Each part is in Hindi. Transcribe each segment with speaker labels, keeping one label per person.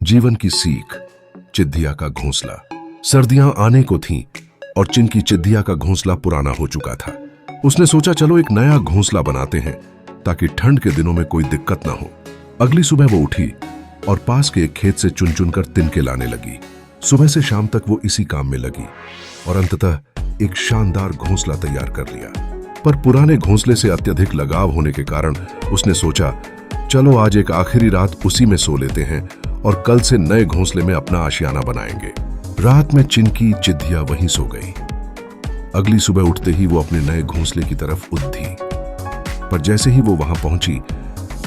Speaker 1: जीवन की सीख, चिद्दिया का घोंसला। सर्दियां आने को थीं और चिन की चिद्दिया का घोंसला पुराना हो चुका था। उसने सोचा चलो एक नया घोंसला बनाते हैं ताकि ठंड के दिनों में कोई दिक्कत ना हो। अगली सुबह वो उठी और पास के एक खेत से चुन चुन कर तिनके लाने लगी। सुबह से शाम तक वो इसी काम में लगी और अंततः एक शानदार घोंसला तैयार कर लिया। पर पुराने घोंसले से अत्यधिक लगाव होने के कारण उसने सोचा चलो आज एक आखिरी रात उसी में सो लेते हैं और कल से नए घोंसले में अपना आशियाना बनाएंगे। रात में चिन की चिद्दिया वहीं सो गई। अगली सुबह उठते ही वो अपने नए घोंसले की तरफ उठी, पर जैसे ही वो वहां पहुंची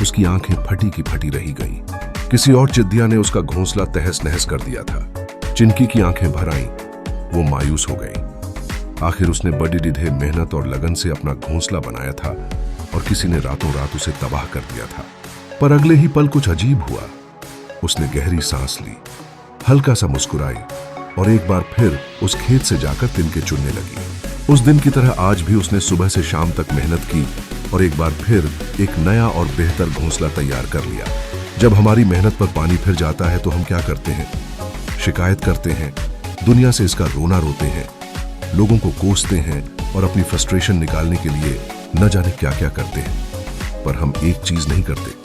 Speaker 1: उसकी आंखें फटी की फटी रही गईं। किसी और चिद्दिया ने उसका घोंसला तहस नहस कर दिया था। चिनकी की आंखें भर आईं, वो मायूस हो गई। आखिर उसने बड़ी रिधे मेहनत और लगन से अपना घोंसला बनाया था और किसी ने रातों रात उसे तबाह कर दिया था। पर अगले ही पल कुछ अजीब हुआ। उसने गहरी सांस ली, हल्का सा मुस्कुराई और एक बार फिर उस खेत से जाकर तिनके चुनने लगी। उस दिन की तरह आज भी उसने सुबह से शाम तक मेहनत की और एक बार फिर एक नया और बेहतर घोंसला तैयार कर लिया। जब हमारी मेहनत पर पानी फिर जाता है तो हम क्या करते हैं? शिकायत करते हैं, दुनिया से इसका रोना रोते हैं, लोगों को कोसते हैं और अपनी फ्रस्ट्रेशन निकालने के लिए न जाने क्या क्या करते हैं। पर हम एक चीज नहीं करते,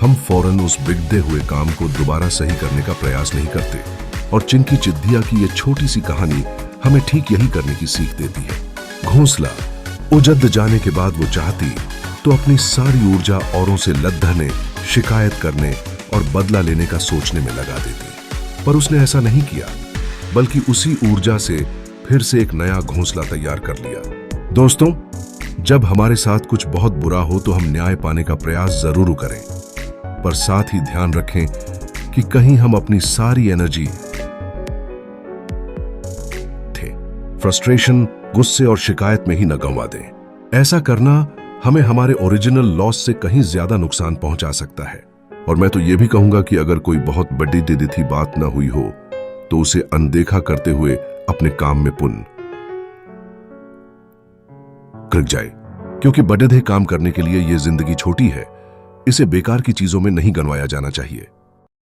Speaker 1: हम फौरन उस बिगड़े हुए काम को दोबारा सही करने का प्रयास नहीं करते। और चिन की चिद्दिया की ये छोटी सी कहानी हमें ठीक यही करने की सीख देती है। घोंसला उजड़ जाने के बाद वो चाहती तो अपनी सारी ऊर्जा औरों से लद्दने, शिकायत करने और बदला लेने का सोचने में लगा देती। पर उसने ऐसा नहीं किया, बल्कि उसी ऊर्जा से फिर से एक नया घोंसला तैयार कर लिया। दोस्तों, जब हमारे साथ कुछ बहुत बुरा हो तो हम न्याय पाने का प्रयास जरूर करें, पर साथ ही ध्यान रखें कि कहीं हम अपनी सारी एनर्जी फ्रस्ट्रेशन, गुस्से और शिकायत में ही न गंवा दें। ऐसा करना हमें हमारे ओरिजिनल लॉस से कहीं ज्यादा नुकसान पहुंचा सकता है। और मैं तो यह भी कहूंगा कि अगर कोई बहुत बड़ी दिदिथी बात ना हुई हो तो उसे अनदेखा करते हुए अपने काम में पुण्य कृत जाए, क्योंकि बड़े काम करने के लिए यह जिंदगी छोटी है, इसे बेकार की चीजों में नहीं गंवाया जाना चाहिए।